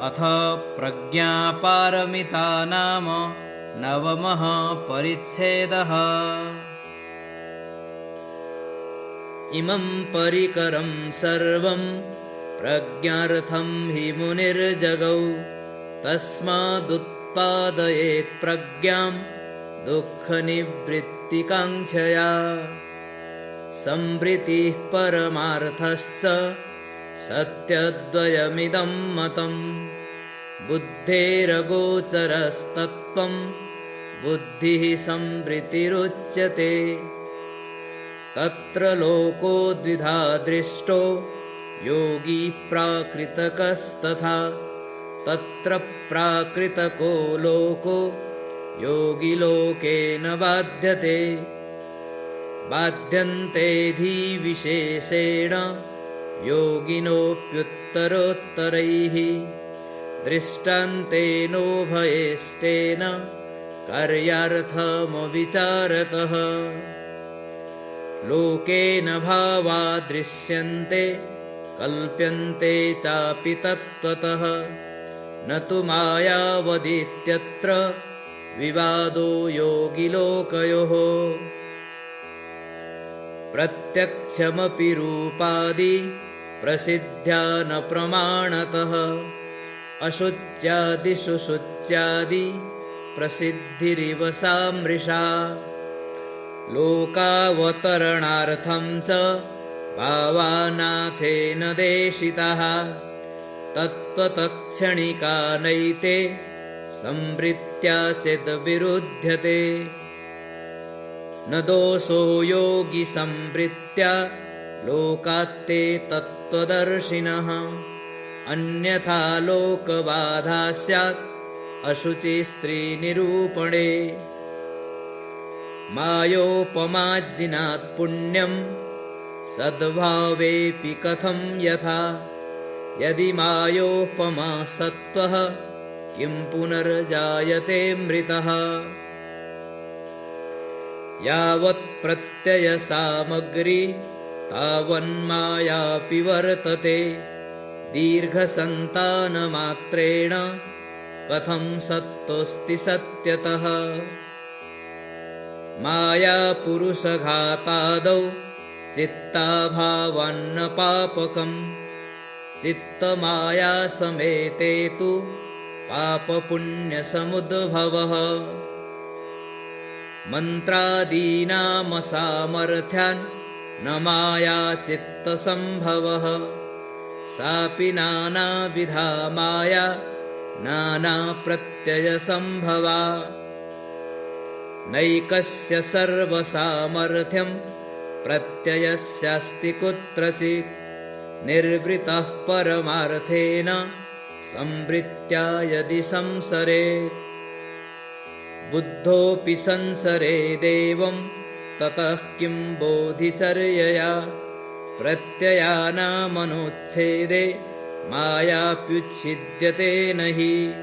अथ प्रज्ञापारमिता नाम नवमः परिच्छेदः। इमं परिकरं सर्वं प्रज्ञार्थं हि मुनिर्जगौ, तस्मादुत्पादयेत् प्रज्ञां दुःखनिवृत्तिकाङ्क्षया। संवृत्तिः परमार्थश्च सत्यद्वयमिदं मतम्, बुद्धेरगोचरस्तत्त्वं बुद्धिः संवृत्तिरुच्यते। तत्र लोको द्विधा दृष्टो योगी प्राकृतकस्तथा, तत्र प्राकृतको लोको योगी लोकेन बाध्यते। बाध्यन्ते धीविशेषेण योगिनोऽप्युत्तरोत्तरैः, दृष्टान्तेनोभयेष्टेन कार्यार्थमविचारतः। लोकेन भावा दृश्यन्ते कल्प्यन्ते चापि तत्त्वतः, न तु मायावदित्यत्र विवादो योगिलोकयोः। प्रत्यक्षमपि रूपादि प्रसिद्ध्या न प्रमाणतः, अशुच्यादिषु शुच्यादि प्रसिद्धिरिव सा मृषा। लोकावतरणार्थं च भावानाथेन देशिताः, तत्त्वतक्षणिका नैते संवृत्त्या चेद्विरुध्यते। न दोषो योगी संवृत्त्या लोकात्ते तत्त्वदर्शिनः, अन्यथा लोकबाधा स्यात् अशुचिस्त्रीनिरूपणे। मायोपमाज्जिनात् पुण्यं सद्भावेऽपि कथं यथा, यदि मायोपमा सत्त्वः किं पुनर्जायते मृतः। यावत् प्रत्ययसामग्री तावन्मायापि वर्तते, दीर्घसन्तानमात्रेण कथं सत्त्वस्ति सत्यतः। मायापुरुषघातादौ चित्ताभावान्न पापकम्, चित्तमायासमेते तु पापपुण्यसमुद्भवः। मन्त्रादीनामसामर्थ्यान् न माया चित्तसम्भवः, सापि नानाविधा माया नानाप्रत्ययसम्भवा। नैकस्य सर्वसामर्थ्यं प्रत्ययस्यास्ति कुत्रचित्, निर्वृतः परमार्थेन संवृत्त्या यदि संसरेत्। बुद्धोऽपि संसरेदेवं ततः किं बोधिचर्यया, प्रत्ययानामनुच्छेदे मायाप्युच्छिद्यते नहि।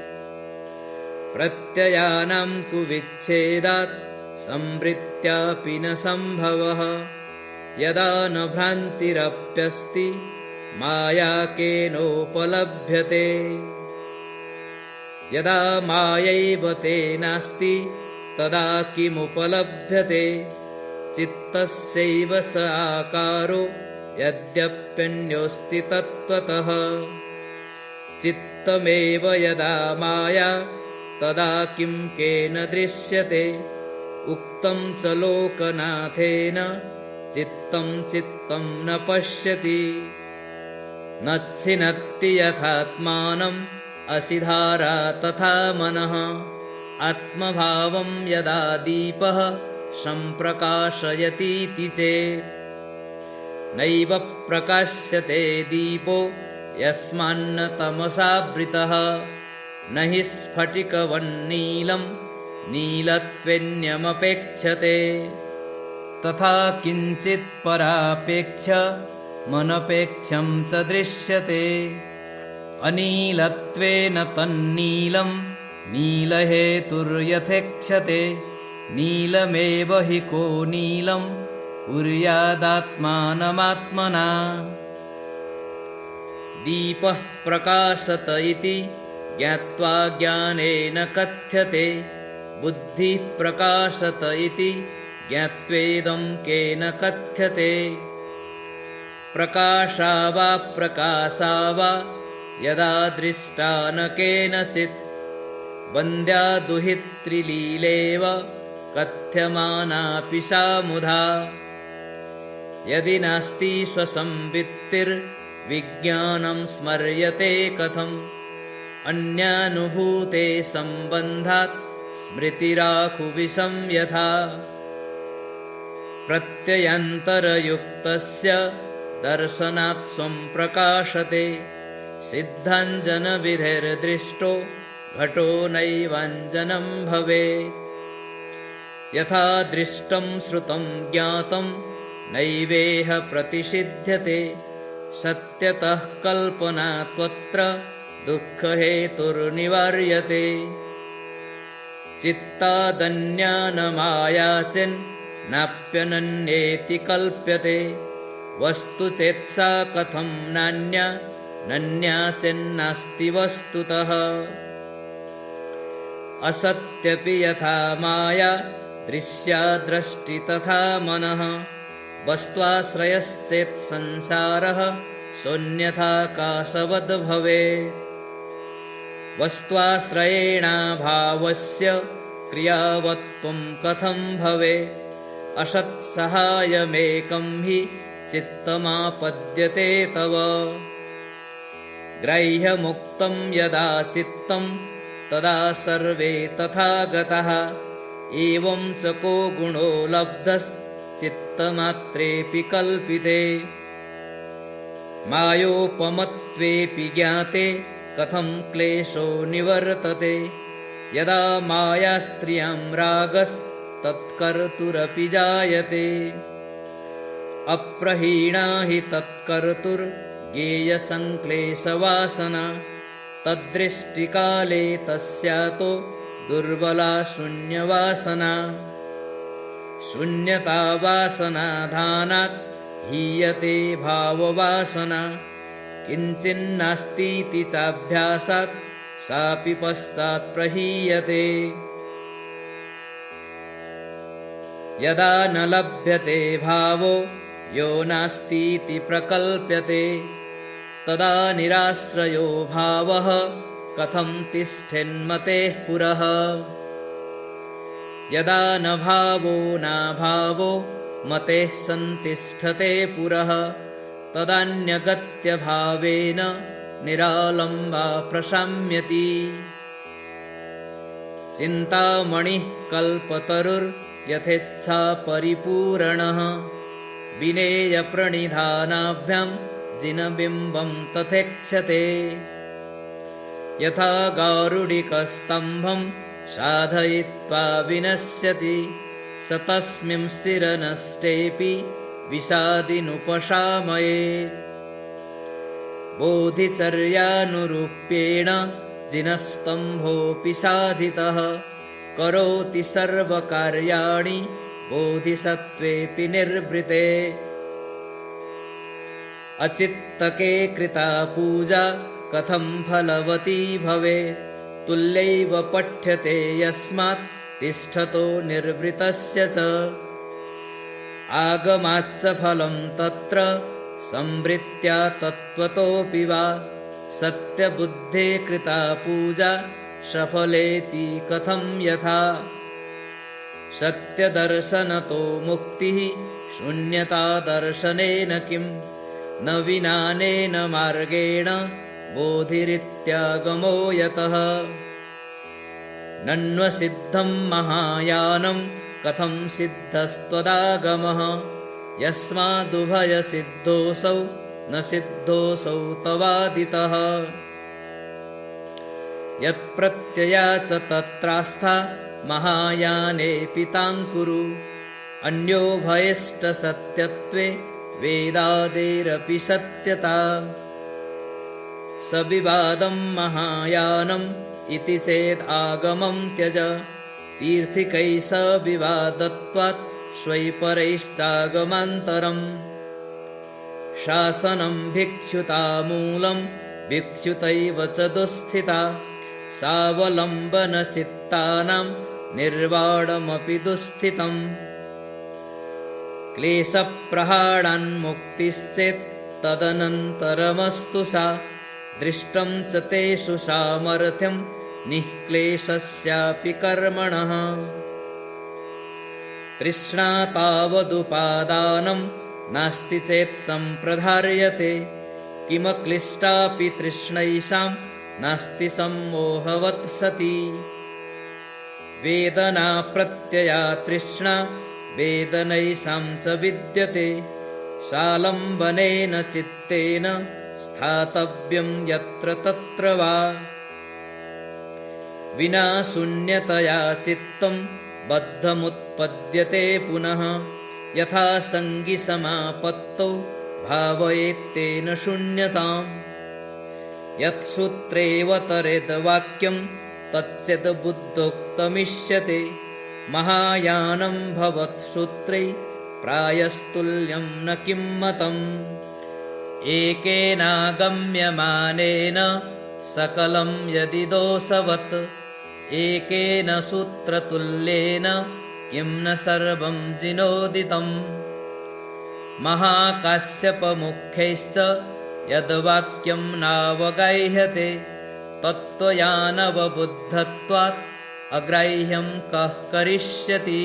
प्रत्ययानां तु विच्छेदात् संवृत्त्यापि न सम्भवः, यदा न भ्रान्तिरप्यस्ति माया केनोपलभ्यते। यदा मायैव ते नास्ति तदा किमुपलभ्यते, चित्तस्यैव स आकारो यद्यप्यन्योऽस्ति तत्त्वतः। चित्तमेव यदा माया तदा किं केन दृश्यते, उक्तं च लोकनाथेन चित्तं चित्तं न पश्यति। न छिनत्ति यथात्मानम् असिधारा तथा मनः, आत्मभावं यदा दीपः सम्प्रकाशयतीति चेत्। नैव प्रकाश्यते दीपो यस्मान्न तमसावृतः, न हि स्फटिकवन्नीलं नीलत्वेन्यमपेक्षते। तथा किञ्चित् परापेक्ष्य मनपेक्षं च दृश्यते, अनीलत्वेन तन्नीलं नीलहेतुर्यथेक्षते। नीलमेव हि को नीलं कुर्यादात्मानमात्मना। दीपः प्रकाशत इति ज्ञात्वा ज्ञानेन कथ्यते बुद्धिः प्रकाशत इति ज्ञात्वेदं केन कथ्यते प्रकाशा वा प्रकाशा वा यदा दृष्टा न केनचित् वन्द्या दुहित्रिलीलेव कथ्यमानापि सा मुधा यदि नास्ति स्वसंवित्तिर्विज्ञानं स्मर्यते कथम् अन्यानुभूते सम्बन्धात् स्मृतिराकुविषं यथा प्रत्ययन्तरयुक्तस्य दर्शनात् स्वं प्रकाशते सिद्धाञ्जनविधिर्दृष्टो घटो नैवाञ्जनं भवेत् यथा दृष्टं श्रुतं ज्ञातं नैवेह प्रतिषिध्यते सत्यतः कल्पना त्वत्र दुःखहेतुर्निवार्यते चित्तादन्यानमायाचिन्नाप्यनन्येति कल्प्यते वस्तु चेत्सा कथं नान्या नन्या चेन्नास्ति वस्तुतः असत्यपि यथा माया दृश्या दृष्टि तथा मनः वस्त्वाश्रयश्चेत् संसारः शून्यथाकाशवद् भवेत् वस्त्वाश्रयेणाभावस्य क्रियावत्त्वं कथं भवेत् असत्सहायमेकं हि चित्तमापद्यते तव ग्राह्यमुक्तं यदा चित्तं तदा सर्वे तथा गतः एवं च को गुणो लब्धश्चित्तमात्रेऽपि कल्पिते मायोपमत्वेऽपि ज्ञाते कथं क्लेशो निवर्तते यदा मायास्त्रियां रागस्तत्कर्तुरपि जायते अप्रहीणा हि तत्कर्तुर्ज्ञेयसङ्क्लेशवासना तद्दृष्टिकाले तस्यातो दुर्बला शून्यवासना शून्यतावासनाधानात् हीयते भाववासना किञ्चिन्नास्तीति चाभ्यासात् सापि पश्चात् प्रहीयते यदा न लभ्यते भावो यो नास्तीति प्रकल्प्यते तदा निराश्रयो भावः कथं तिष्ठेन्मतेः पुरः यदा न भावो नाभावो मतेः सन्तिष्ठते पुरः तदान्यगत्यभावेन निरालम्बा प्रशाम्यति चिन्तामणिः कल्पतरुर्यथेच्छा परिपूरणः विनेयप्रणिधानाभ्यां जिनबिम्बं तथेक्षते यथा गारुडिकस्तम्भं साधयित्वा विनश्यति स तस्मिंश्चिरनष्टेऽपि विषादिनुपशामयेत् बोधिचर्यानुरूप्येण जिनस्तम्भोऽपि साधितः करोति सर्वकार्याणि बोधिसत्त्वेऽपि निर्वृते अचित्तके कृता पूजा कथं फलवती भवेत् तुल्यैव पठ्यते यस्मात् तिष्ठतो निर्वृतस्य च आगमाच्च फलं तत्र संवृत्त्या तत्त्वतोऽपि वा सत्यबुद्धे कृता पूजा सफलेति कथं यथा सत्यदर्शनतो मुक्तिः शून्यतादर्शनेन किं न विनानेन मार्गेण बोधिरित्यागमो यतः नन्वसिद्धं महायानं कथं सिद्धस्त्वदागमः यस्मादुभयसिद्धोऽसौ न सिद्धोऽसौ तवादितः यत्प्रत्यया च तत्रास्था महायानेऽपि तां कुरु अन्योभयष्टसत्यत्वे वेदादेरपि सत्यता सविवादं महायानम् इति चेत् आगमं त्यज तीर्थिकैः सविवादत्वात् स्वैपरैश्चागमान्तरम् शासनं भिक्षुतामूलं भिक्षुतैव च दुःस्थिता सावलम्बनचित्तानां निर्वाणमपि दुःस्थितम् क्लेशप्रहाणान्मुक्तिश्चेत् तदनन्तरमस्तु सा दृष्टं च तेषु सामर्थ्यं निःक्लेशस्यापि कर्मणः तृष्णा तावदुपादानं नास्ति चेत् सम्प्रधार्यते किमक्लिष्टापि तृष्णैषां नास्ति सम्मोहवत् सति वेदना प्रत्यया तृष्णा वेदनैषां च विद्यते सालम्बनेन चित्तेन स्थातव्यं यत्र तत्र वा विना शून्यतया चित्तं बद्धमुत्पद्यते पुनः यथा सङ्गिसमापत्तौ भावयेत्तेन शून्यताम् यत्सूत्रेऽवतरेद्वाक्यं तच्चेद्बुद्धोक्तमिष्यते महायानं भवत्सूत्रै प्रायस्तुल्यं न किं मतम् एकेनागम्यमानेन सकलं यदि दोषवत् एकेन सूत्रतुल्येन किं न सर्वं जिनोदितम् महाकाश्यपमुख्यैश्च यद्वाक्यं नावगाह्यते तत्त्वयानवबुद्धत्वात् अग्राह्यं कः करिष्यति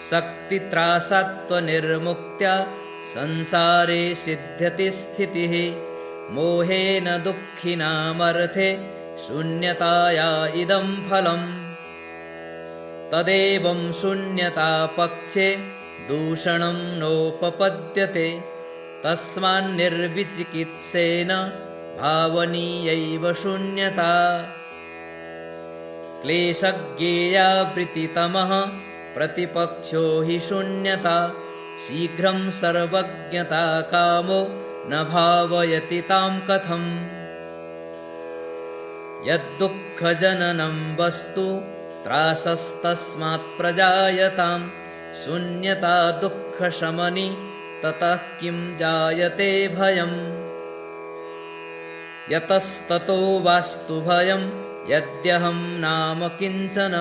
शक्तित्रासात्त्वनिर्मुक्त्या संसारे सिद्ध्यति स्थितिः मोहेन दुःखिनामर्थे शून्यताया इदं फलम् तदेवं शून्यतापक्षे दूषणं नोपपद्यते तस्मान्निर्विचिकित्सेन भावनीयैव शून्यता क्लेशज्ञेयावृत्तितमः प्रतिपक्षो हि शून्यता शीघ्रं सर्वज्ञता कामो न भावयति तां कथम् यद्दुःखजननं वस्तु त्रासस्तस्मात् प्रजायतां शून्यता दुःखशमनी ततः किं जायते भयम् यतस्ततो वास्तु भयं यद्यहं नाम किञ्चन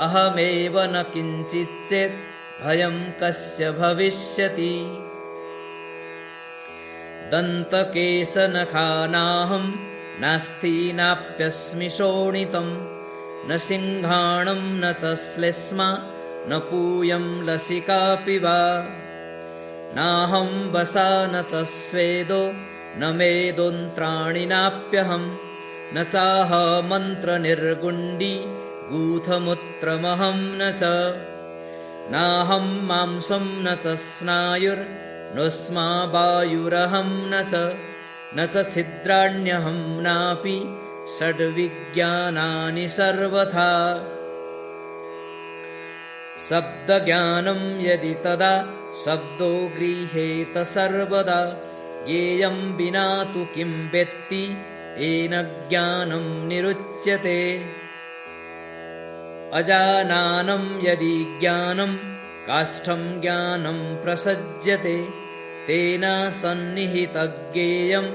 अहमेव न किञ्चिच्चेत् भयं कस्य भविष्यति दन्तकेशनखानाहं नास्ति नाप्यस्मि शोणितं न सिंहाणं न च श्लेष्मा न पूयं लसिकापि वा नाहं वसा न च स्वेदो न मेदोन्त्राणि नाप्यहं न चाह मन्त्रनिर्गुण्डी गूथमूत्रमहं न च नाहं मांसं न च स्नायुर्नोऽस्मा वायुरहं न च छिद्राण्यहं नापि षड्विज्ञानानि सर्वथा शब्दज्ञानं यदि तदा शब्दो गृह्येत सर्वदा ज्ञेयं विना तु किं वेत्ति येन ज्ञानं निरुच्यते अजानानं यदि ज्ञानं काष्ठं ज्ञानं प्रसज्यते तेन सन्निहितज्ञेयं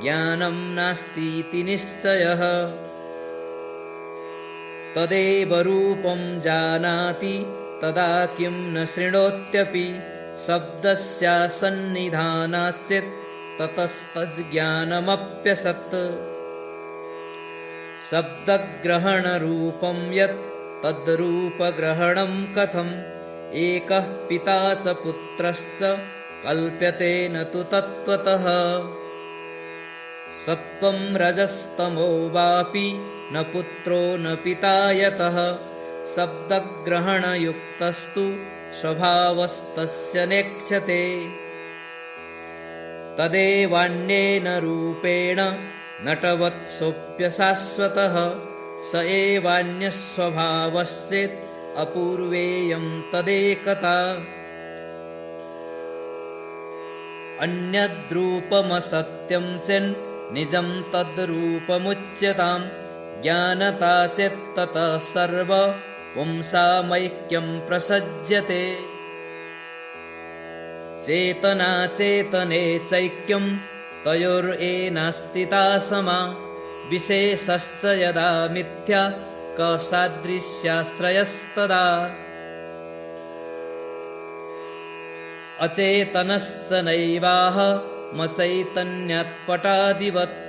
ज्ञानं नास्तीति निश्चयः तदेव रूपं जानाति तदा किं न शृणोत्यपि शब्दस्यासन्निधानाच्चेत् ततस्तज्ज्ञानमप्यसत् शब्दग्रहणरूपं यत् तद्रूपग्रहणं कथम् एकः पिता च पुत्रश्च कल्प्यते न तु तत्त्वतः सत्त्वं रजस्तमो वापि न पुत्रो न पिता यतः शब्दग्रहणयुक्तस्तु स्वभावस्तस्य नेक्ष्यते तदेवान्येन रूपेण नटवत्सोऽप्यशाश्वतः स एवान्यस्वभावश्चेत् अपूर्वेयं तदेकता अन्यद्रूपमसत्यं चेन् निजं तद्रूपमुच्यतां ज्ञानता चेत्ततः सर्व पुंसामैक्यं प्रसज्यते चेतना चेतने चैक्यं तयोरेनास्तिता समा विशेषश्च यदा मिथ्या कसादृश्याश्रयस्तदा अचेतनश्च नैवाह मचैतन्यात्पटादिवत्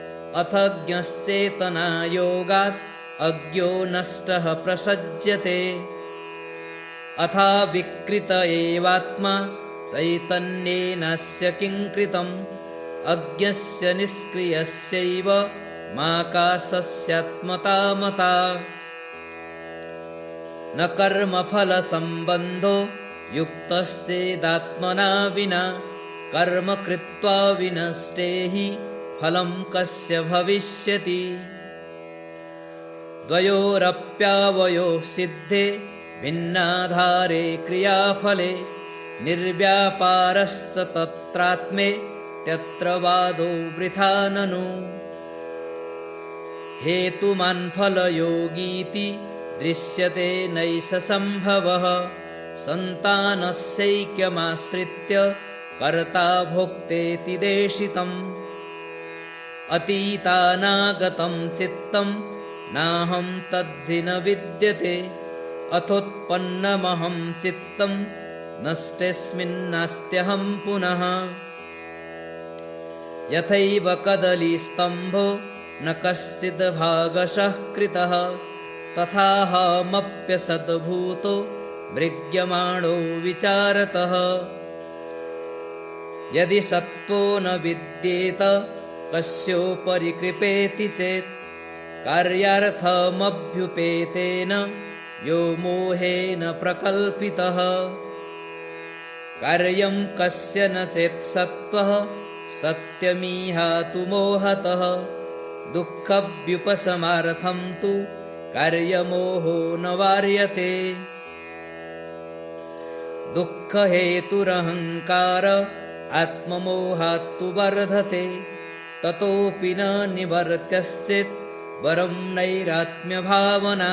अथ ज्ञश्चेतनायोगात् अज्ञो नष्टः प्रसज्यते अथा विकृत एवात्मा चैतन्येनास्य किं कृतम् अज्ञस्य निष्क्रियस्यैव माकाशस्यात्मता मता न कर्मफलसम्बन्धो युक्तश्चेदात्मना विना कर्म कृत्वा विनष्टे हि फलं कस्य भविष्यति द्वयोरप्यावयोः सिद्धे भिन्नाधारे क्रियाफले निर्व्यापारश्च तत्रात्मे त्यत्र वादो वृथा ननु हेतुमान्फलयोगीति दृश्यते नैष सम्भवः सन्तानस्यैक्यमाश्रित्य कर्ता भोक्तेति देशितम् अतीतानागतं चित्तं नाहं तद्धि न विद्यते अथोत्पन्नमहं चित्तं नष्टेऽस्मिन्नास्त्यहं पुनः यथैव कदलीस्तम्भो न कश्चिद् भागशः कृतः तथाहमप्यसद्भूतो मृग्यमाणो विचारतः यदि सत्त्वो न विद्येत कस्योपरि कृपेति चेत् कार्यार्थमभ्युपेतेन यो मोहेन प्रकल्पितः कार्यं कस्य न चेत् सत्त्वः सत्यमीहातु मोहतः दुःखव्युपशमार्थं तु कार्यमोहो न वार्यते दुःखहेतुरहङ्कार आत्ममोहात्तु वर्धते ततोऽपि न निवर्त्यश्चेत् वरं नैरात्म्यभावना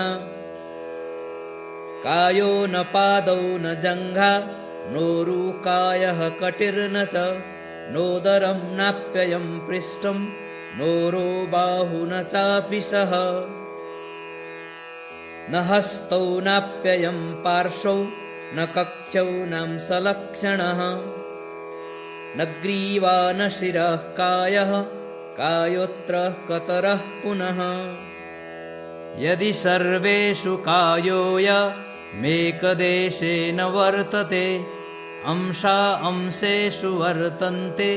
कायो न पादौ न जङ्घा नोरुकायः कटिर्न च नोदरं नाप्ययं पृष्ठं नोरो बाहु न चापि सः न हस्तौ नाप्ययं पार्श्वौ न कक्षौ नांसलक्षणः न ग्रीवा न शिरः कायः कायोत्रः कतरः पुनः यदि सर्वेषु कायोऽयमेकदेशेन वर्तते अंशा अंशेषु वर्तन्ते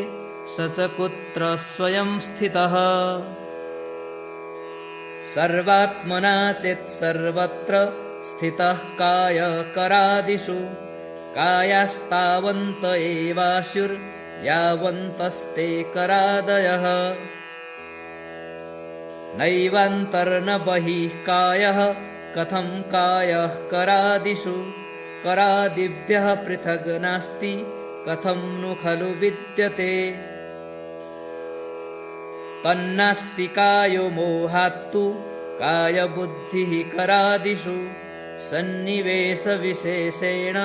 स च कुत्र स्वयं स्थितः सर्वात्मना चेत् सर्वत्र स्थितः कायकरादिषु कायास्तावन्त एवाशुर्यावन्तस्ते करादयः नैवान्तर्न बहिः कायः कथं कायः करादिषु करादिभ्यः पृथग् नास्ति कथं नु खलु विद्यते तन्नास्ति कायो मोहात्तु कायबुद्धिः करादिषु सन्निवेशविशेषेण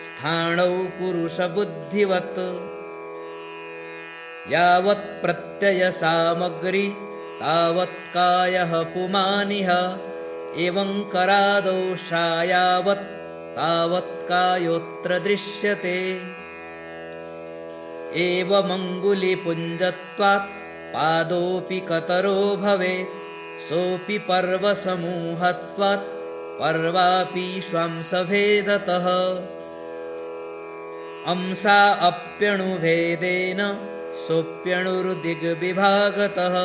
स्थाणौ पुरुषबुद्धिवत् यावत् प्रत्ययसामग्री तावत् कायः पुमानिह एवं करादौ यावत् तावत् कायोऽत्र दृश्यते एवमङ्गुलिपुञ्जत्वात् पादोऽपि कतरो भवेत् सोऽपि पर्वसमूहत्वात् पर्वापि श्वांसभेदतः अंसा अप्यणुभेदेन सोऽप्यणुर्दिग्विभागतः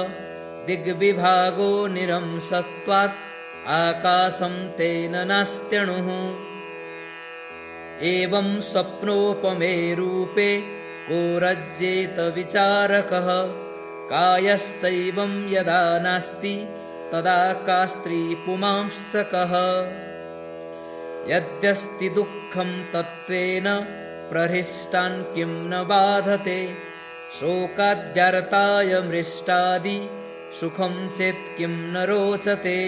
दिग्विभागो निरंसत्वात् आकाशं तेन नास्त्यणुः एवं स्वप्नोपमे रूपे को रज्येत विचारकः कायश्चैवं यदा नास्ति तदा का स्त्री पुमांसकः यद्यस्ति दुःखं तत्त्वेन प्रहृष्टान् किं न बाधते शोकाद्यर्ताय मृष्टादि सुखं चेत् किं न रोचते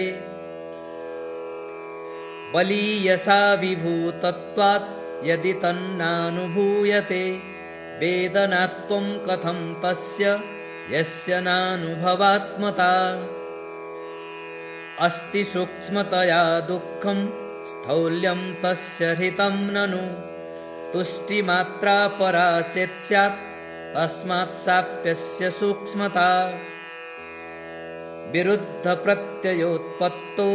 बलीयसा विभूतत्वात् यदि तन्नानुभूयते वेदनात्वं कथं तस्य यस्य नानुभवात्मता अस्ति सूक्ष्मतया दुःखं स्थौल्यं तस्य हृतं ननु तुष्टिमात्रा परा चेत् स्यात् तस्मात् साप्यस्य सूक्ष्मता विरुद्धप्रत्ययोत्पत्तौ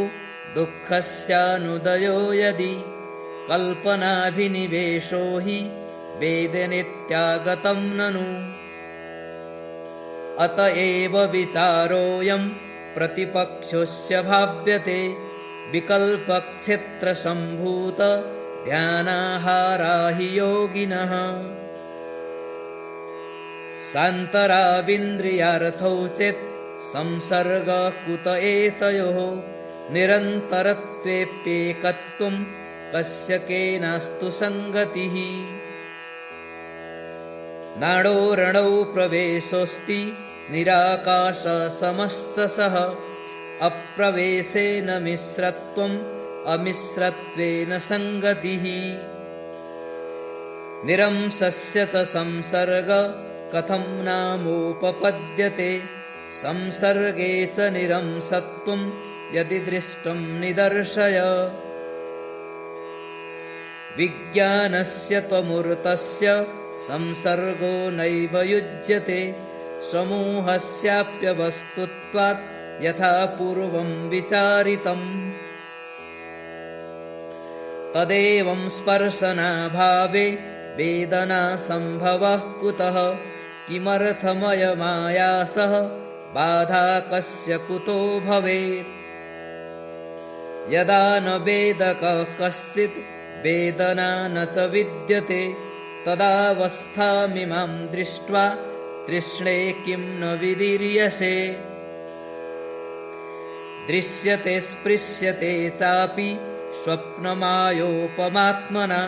दुःखस्यानुदयो यदि कल्पनाभिनिवेशो हि वेदनित्यागतं ननु अत एव विचारोऽयं प्रतिपक्षस्य भाव्यते विकल्पक्षेत्रसम्भूत ध्यानाहारा हि योगिनः सान्तराविन्द्रियार्थौ चेत् संसर्ग कुत एतयोः निरन्तरत्वेऽप्येकत्वं कस्य केनास्तु सङ्गतिः नाडोरणौ प्रवेशोऽस्ति निराकाशसमस्य अप्रवेशेन मिश्रत्वम् अमिश्रत्वेन सङ्गतिः निरंशस्य च संसर्ग कथं नामोपपद्यते संसर्गे च निरंसत्वं यदि दृष्टं निदर्शय विज्ञानस्य त्वमूर्तस्य संसर्गो नैव युज्यते समूहस्याप्यवस्तुत्वात् यथा पूर्वं विचारितम् तदेवं स्पर्शनाभावे वेदना संभवः कुतः किमर्थमयमायासः बाधा कस्य कुतो भवेत् यदा न वेदकः कश्चित् वेदना न च विद्यते तदावस्थामिमां दृष्ट्वा तृष्णे किं न विदीर्यसे दृश्यते स्पृश्यते चापि स्वप्नमायोपमात्मना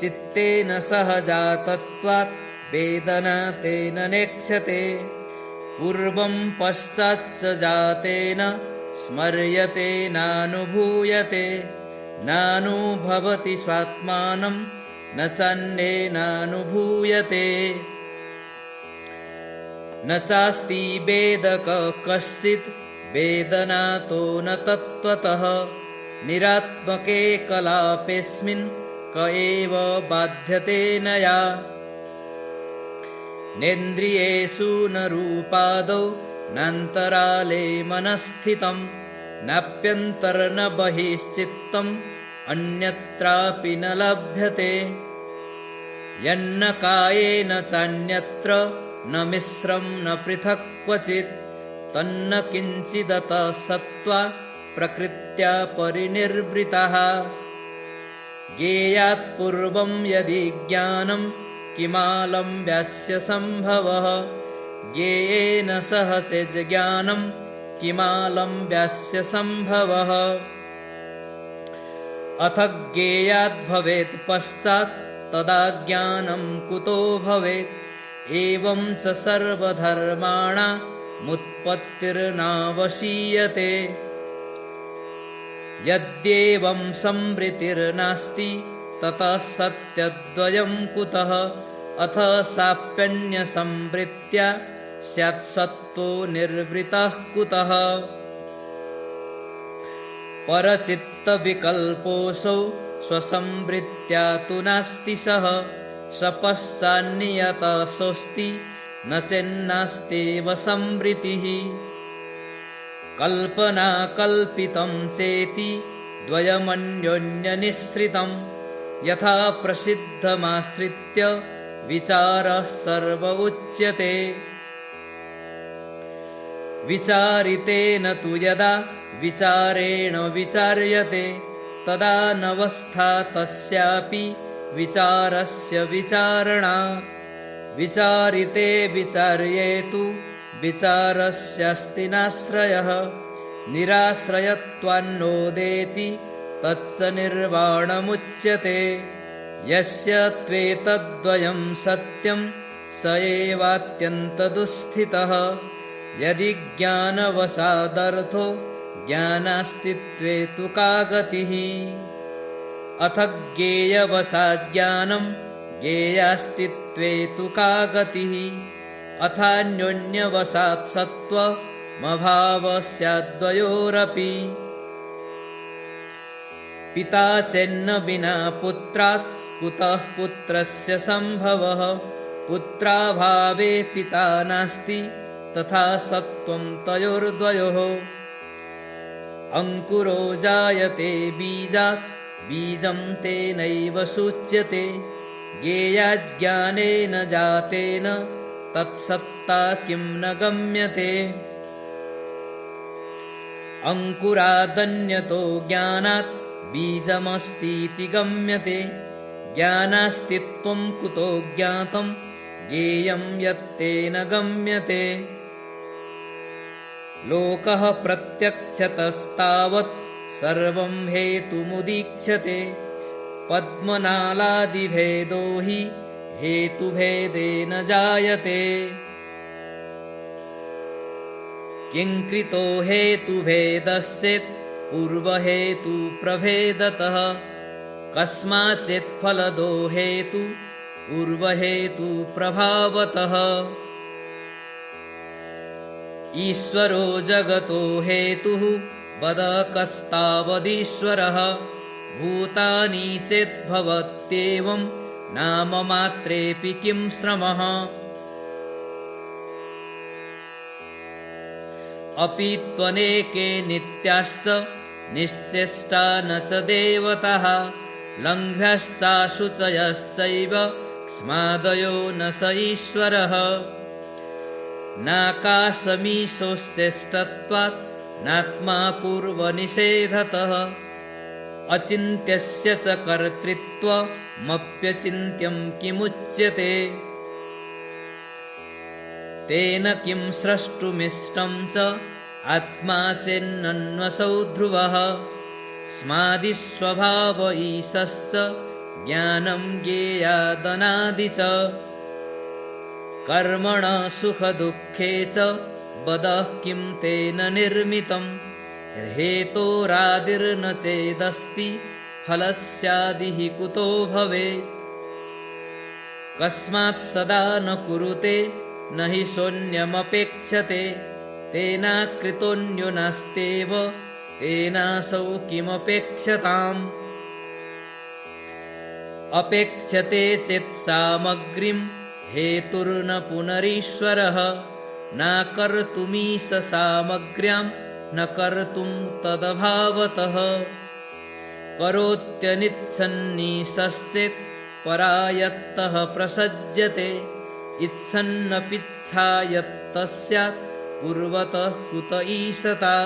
चित्तेन सहजातत्वात् वेदना तेन नेक्ष्यते पूर्वं पश्चाच्च जातेन स्मर्यते नानुभूयते नानुभवति स्वात्मानं न चान्येनानुभूयते न चास्ति वेदकः कश्चित् वेदनातो न तत्त्वतः निरात्मके कलापेऽस्मिन् क एव बाध्यते न या नेन्द्रियेषु न रूपादौ नान्तराले मनस्थितं नाभ्यन्तर्न बहिश्चित्तम् अन्यत्रापि न लभ्यते यन्न कायेन चान्यत्र न मिश्रं न पृथक् क्वचित् तन्न किञ्चिदतः सत्त्वा प्रकृत्या परिनिर्वृतः ज्ञेयात् पूर्वं यदि ज्ञानं किमालम्ब्यस्य सम्भवः ज्ञेयेन सह चेत् ज्ञानं किमालम्ब्यस्य सम्भवः अथ ज्ञेयात् भवेत् पश्चात् तदा ज्ञानं कुतो भवेत् एवं च सर्वधर्माणामुत्पत्तिर्नावशीयते यद्येवं संवृत्तिर्नास्ति ततः सत्यद्वयं कुतः अथ साप्यन्यसंवृत्त्या स्यात् सत्त्वो निर्वृतः कुतः परचित्तविकल्पोऽसौ स्वसंवृत्त्या तु नास्ति सः सपश्चान्नियतसोऽस्ति न चेन्नास्त्येव संवृत्तिः कल्पनाकल्पितं चेति द्वयमन्योन्यनिःसृतं यथा प्रसिद्धमाश्रित्य विचारः सर्व उच्यते विचारितेन तु यदा विचारेण विचार्यते तदा नवस्था तस्यापि विचारस्य विचारणा विचारिते विचार्ये तु विचारस्यास्ति नाश्रयः निराश्रयत्वान्नोदेति तत्स निर्वाणमुच्यते यस्य त्वेतद्वयं सत्यं स एवात्यन्तदुःस्थितः यदि ज्ञानवशादर्थो ज्ञानास्तित्वे तु का गतिः अथ ज्ञेयवशाज्ञानं ज्ञेयास्तित्वे तु का गतिः अथान्योन्यवशात् सत्त्व मभावस्याद्वयोरपि पिता चेन्न विना पुत्रात् कुतः पुत्रस्य सम्भवः पुत्राभावे पिता नास्ति तथा सत्त्वं तयोर्द्वयोः अंकुरो जायते बीजात् बीजं तेनैव सूच्यते ज्ञेयाज्ञानेन जातेन तत्सत्ता किं न गम्यते अंकुरादन्यतो ज्ञानात् बीजमस्तीति गम्यते ज्ञानास्तित्वं कुतो ज्ञातं ज्ञेयं यत्तेन गम्यते लोकः प्रत्यक्षतस्तावत् सर्वं हेतुमुदीक्ष्यते पद्मनालादिभेदो हि हेतुभेदेन जायते किं कृतो हेतुभेदस्येत् पूर्वहेतुप्रभेदतः कस्माच्चित् फलदो हेतु पूर्वहेतुप्रभावतः ईश्वरो जगतो हेतुः वद कस्तावदीश्वरः भूतानि चेद्भवत्येवं नाममात्रेऽपि किं श्रमः अपि त्वनेके नित्याश्च निश्चेष्टा न च देवताः लङ्घ्यश्चाशुचयश्चैव क्ष्मादयो न स ईश्वरः नाकाशमीशोश्चेष्टत्वात् नात्मा पूर्वनिषेधतः अचिन्त्यस्य च कर्तृत्वमप्यचिन्त्यं किमुच्यते तेन किं स्रष्टुमिष्टं च आत्मा चेन्नन्वसौ ध्रुवः स्मादिस्वभाव ईशश्च ज्ञानं ज्ञेयादनादि च कर्मण सुखदुःखे च वदः किं तेन निर्मितं हेतोरादिर्न चेदस्ति फलस्यादिः कुतो भवेत् कस्मात् सदा न कुरुते न हि शून्यमपेक्षते तेनाकृतोऽन्यो नास्त्येव तेनासौ किमपेक्षताम् अपेक्षते चेत् सामग्रीं हेतुर्न पुनरीश्वरः न कर्तुमीश सामग्र्यां न कर्तुं तदभावतः करोत्यनिच्छन्नीशश्चेत् परायत्तः प्रसज्यते इच्छन्नपिच्छायत्तस्यात् कुर्वतः कुत ईशता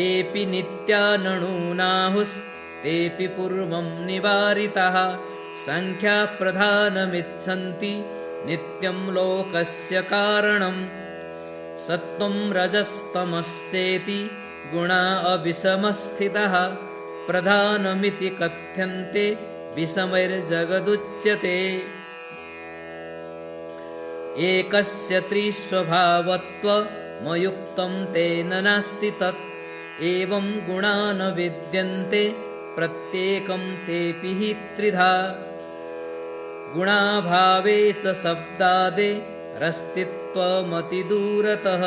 एपि नित्यानणूनाहुस्तेऽपि पूर्वं निवारिताः संख्याप्रधानमिच्छन्ति नित्यं लोकस्य कारणं सत्त्वं रजस्तमश्चेति गुणा अविषमस्थितः प्रधानमिति कथ्यन्ते विषमैर्जगदुच्यते एकस्य त्रिस्वभावत्वमयुक्तं तेन नास्ति तत् एवं गुणा न विद्यन्ते प्रत्येकं तेऽपि हि त्रिधा गुणाभावे च शब्दादे रस्तित्वमतिदूरतः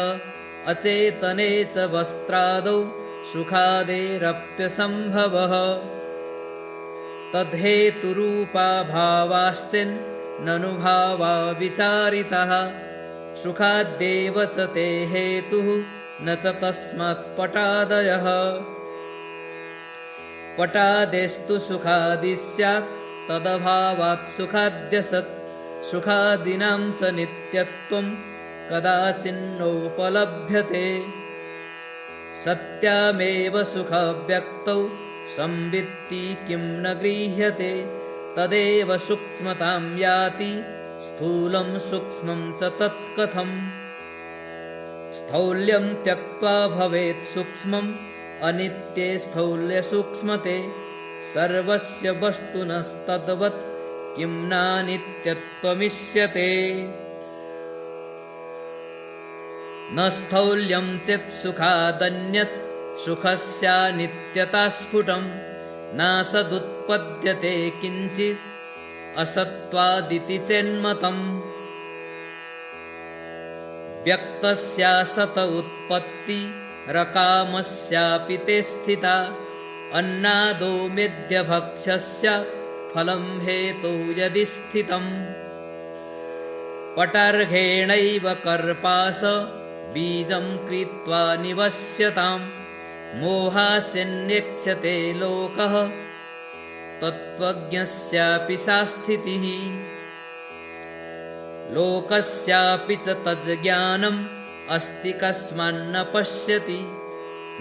अचेतने च वस्त्रादौ सुखादेरप्यसम्भवः तद्धेतुरूपाभावाश्चिन्ननुभावा विचारितः सुखाद्येव च ते हेतुः न च तस्मात् पटादयः पटादेस्तु सुखादि स्यात् तदभावात् सुखाद्यसत् सुखादीनां च नित्यत्वं कदाचिन्नोपलभ्यते सत्यामेव सुखव्यक्तौ संवित्ति किं न गृह्यते तदेव सूक्ष्मतां याति स्थूलं सूक्ष्मं च तत्कथम् स्थौल्यं त्यक्त्वा भवेत् सूक्ष्मम् अनित्ये स्थौल्यसूक्ष्मते सर्वस्य वस्तुनस्तद्वत् किं नानित्यत्वमिष्यते न स्थौल्यं चेत् सुखादन्यत् सुखस्यानित्यता स्फुटं नासदुत्पद्यते किञ्चित् असत्त्वादिति चेन्मतम् व्यक्तस्या सत उत्पत्ति रकामस्यापि ते स्थिता अन्नादो मेध्यभक्षस्य फलं हेतु यदि स्थितम् पटर्घेणैव कर्पास बीजं कृत्वा निवस्यताम् मोहाच्चन्यक्ष्यते लोकः तत्त्वज्ञस्यापि सा स्थितिः लोकस्यापि च तज्ज्ञानम् अस्ति कस्मान्न पश्यति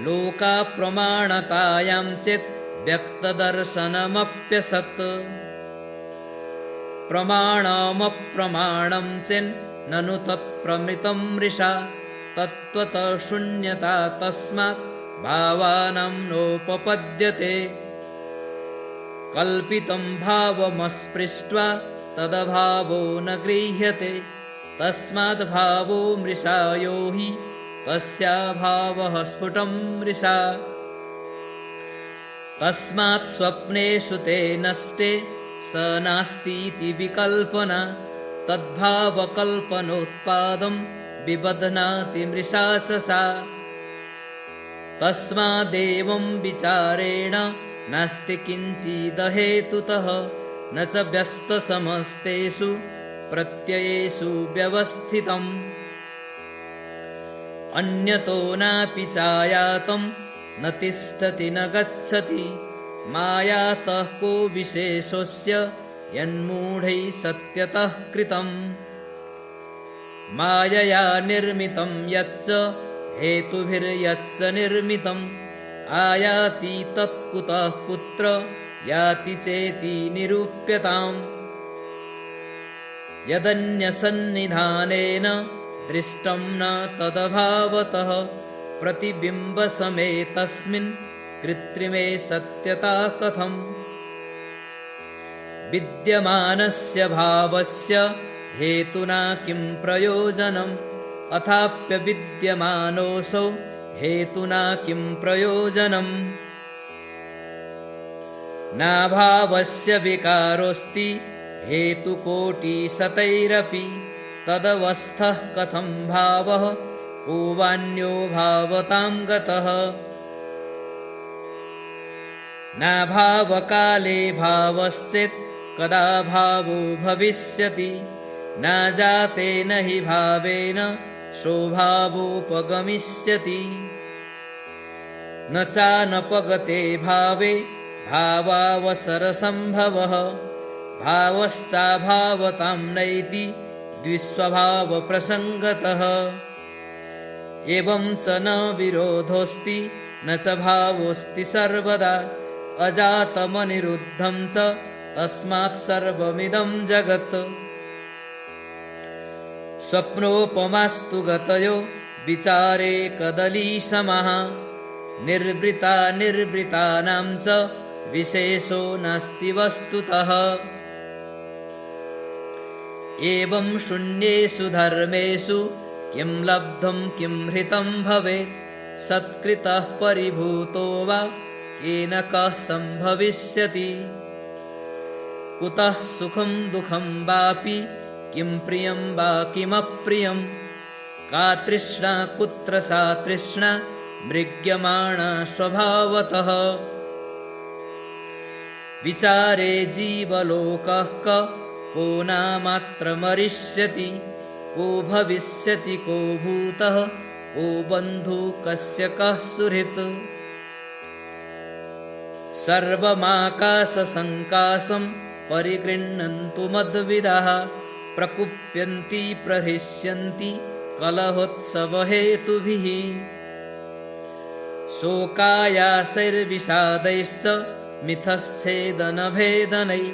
लोकाप्रमाणतायां चेत् व्यक्तदर्शनमप्यसत् प्रमाणमप्रमाणं चेन् ननु तत्प्रमितं मृषा तत्त्वतः शून्यता तस्मात् भावानां नोपपद्यते कल्पितं भावमस्पृष्ट्वा तदभावो न गृह्यते तस्माद्भावो मृषा यो हि तस्याभावः स्फुटं मृषा तस्मात् स्वप्नेषु ते नष्टे स नास्तीति विकल्पना तद्भावकल्पनोत्पादं विबध्नाति मृषा च सा तस्मादेवं विचारेण नास्ति किञ्चिदहेतुतः न च व्यस्तसमस्तेषु प्रत्ययेषु व्यवस्थितम् अन्यतो नापि चायातं न तिष्ठति न गच्छति मायातः को विशेषस्य यन्मूढैः सत्यतः कृतम् मायया निर्मितं यच्च हेतुभिर्यच्च निर्मितम् आयाति तत्कुतः कुत्र याति चेति निरूप्यताम् यदन्यसन्निधानेन दृष्टं न तदभावतः प्रतिबिम्बसमे तस्मिन् कृत्रिमे सत्यता कथम् विद्यमानस्य भावस्य हेतुना किं प्रयोजनम् अथाप्यविद्यमानोऽसौ हेतुना किं प्रयोजनम् नाभावस्य विकारोऽस्ति हेतुकोटिशतैरपि तदवस्थः कथं भावः को वान्यो भावतां गतः नाभावकाले भावश्चेत् कदा भावो भविष्यति न जाते न हि भावेन स्वभावोपगमिष्यति न चानपगते भावे भावावसरसम्भवः भावश्चाभावतां नैति द्विस्वभावप्रसङ्गतः एवं च न विरोधोऽस्ति न च भावोऽस्ति सर्वदा अजातमनिरुद्धं च तस्मात् सर्वमिदं जगत् स्वप्नोपमास्तु गतयो विचारे कदलीसमः निर्वृता निर्वृतानां च विशेषो नास्ति वस्तुतः एवं शून्येषु धर्मेषु किं लब्धं किं हृतं भवेत् सत्कृतः परिभूतो वा केन कः सम्भविष्यति कुतः सुखं दुःखं वापि किं प्रियं वा किमप्रियं का तृष्णा कुत्र सा तृष्णा मृग्यमाणा स्वभावतः विचारे जीवलोकः को नामात्रमरिष्यति को भविष्यति को भूतः को बन्धु कस्य कः सुहृत् सर्वमाकाशसङ्काशं परिगृह्णन्तु मद्विदाः प्रकुप्यन्ति प्रहृष्यन्ति कलहोत्सवहेतुभिः शोकायासैर्विषादैश्च मिथश्छेदनभेदनै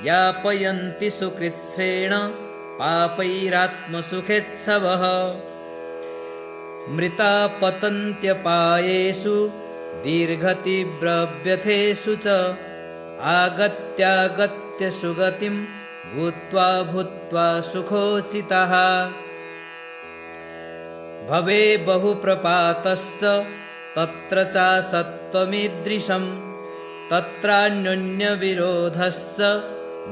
यापयन्ति सुकृत्स्रेण पापैरात्मसुखेच्छवः मृता पतन्त्यपायेषु दीर्घतीव्रव्यथेषु च आगत्यागत्य सुगतिं भूत्वा भूत्वा सुखोचितः भवे बहुप्रपातश्च तत्र चासत्त्वमीदृशं तत्रान्योन्यविरोधश्च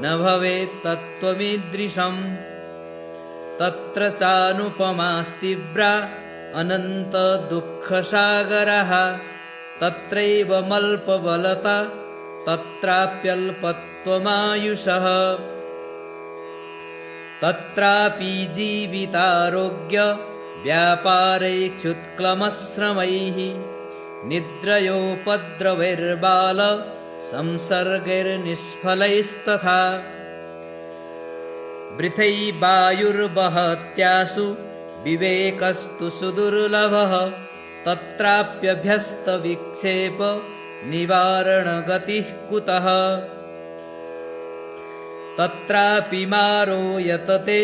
न भवेत् तत्त्वमीदृशम् तत्र चानुपमास्तीव्रा अनन्तदुःखसागरः तत्रैव मल्पबलता तत्राप्यल्पत्वमायुषः तत्रापि जीवितारोग्य व्यापारैक्षुत्क्लमश्रमैः निद्रयोपद्रवैर्बाल संसर्गैर्निष्फलैस्तथा वृथैवायुर्वहत्यासु विवेकस्तु सुदुर्लभः तत्राप्यभ्यस्तविक्षेप निवारणगतिः कुतः तत्रापि मारो यतते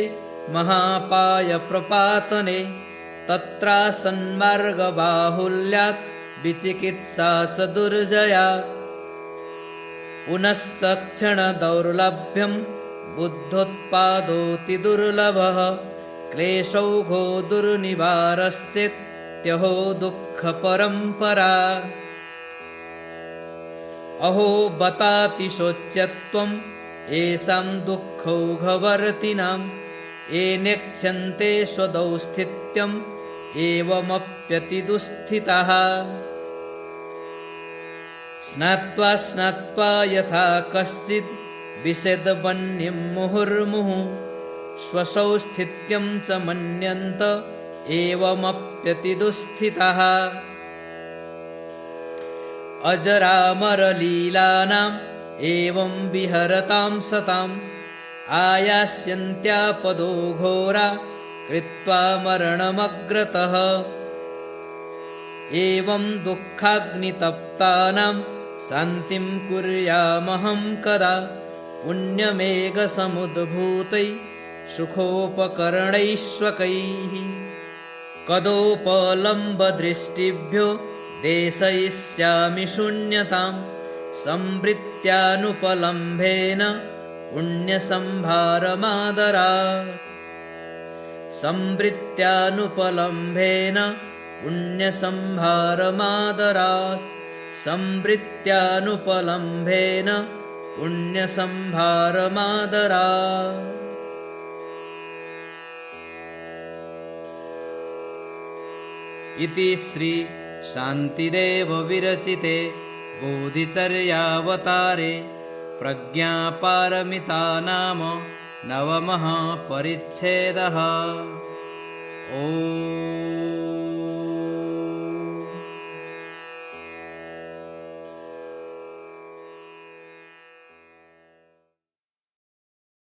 महापायप्रपातने तत्रासन्मार्गबाहुल्यात् विचिकित्सा च दुर्जया पुनश्च क्षणदौर्लभ्यं बुद्धोत्पादोऽति दुर्लभः क्लेशौघो दुर्निवारश्चेत्यहो दुःखपरम्परा अहो बतातिशोच्यत्वम् येषां दुःखौघवर्तिनाम् ये नेक्ष्यन्ते स्वदौस्थित्यम् एवमप्यतिदुःस्थिताः स्नात्वा यथा कश्चिद् विषेदवह्निं मुहुर्मुहुः स्वसौस्थित्यं च मन्यन्त एवमप्यतिदुःस्थिताः अजरामरलीलानाम् एवं विहरतां सताम् आयास्यन्त्यापदो घोरा कृत्वा मरणमग्रतः एवं दुःखाग्नितप्तानां शान्तिं कुर्यामहं कदा पुण्यमेघसमुद्भूतैः सुखोपकरणैश्वकैः कदोपलम्बदृष्टिभ्यो देशयिष्यामि शून्यतां संवृत्त्यानुपलम्भेन पुण्यसंभारमादरात् संवृत्त्यानुपलम्भेन पुण्यसंभारमादरात् संवृत्त्यानुपलम्भेन पुण्यसंभारमादरात् इति श्री शान्तिदेव विरचिते बोधिचर्यावतारे प्रज्ञापारमिता नाम नवमः परिच्छेदः। ॐ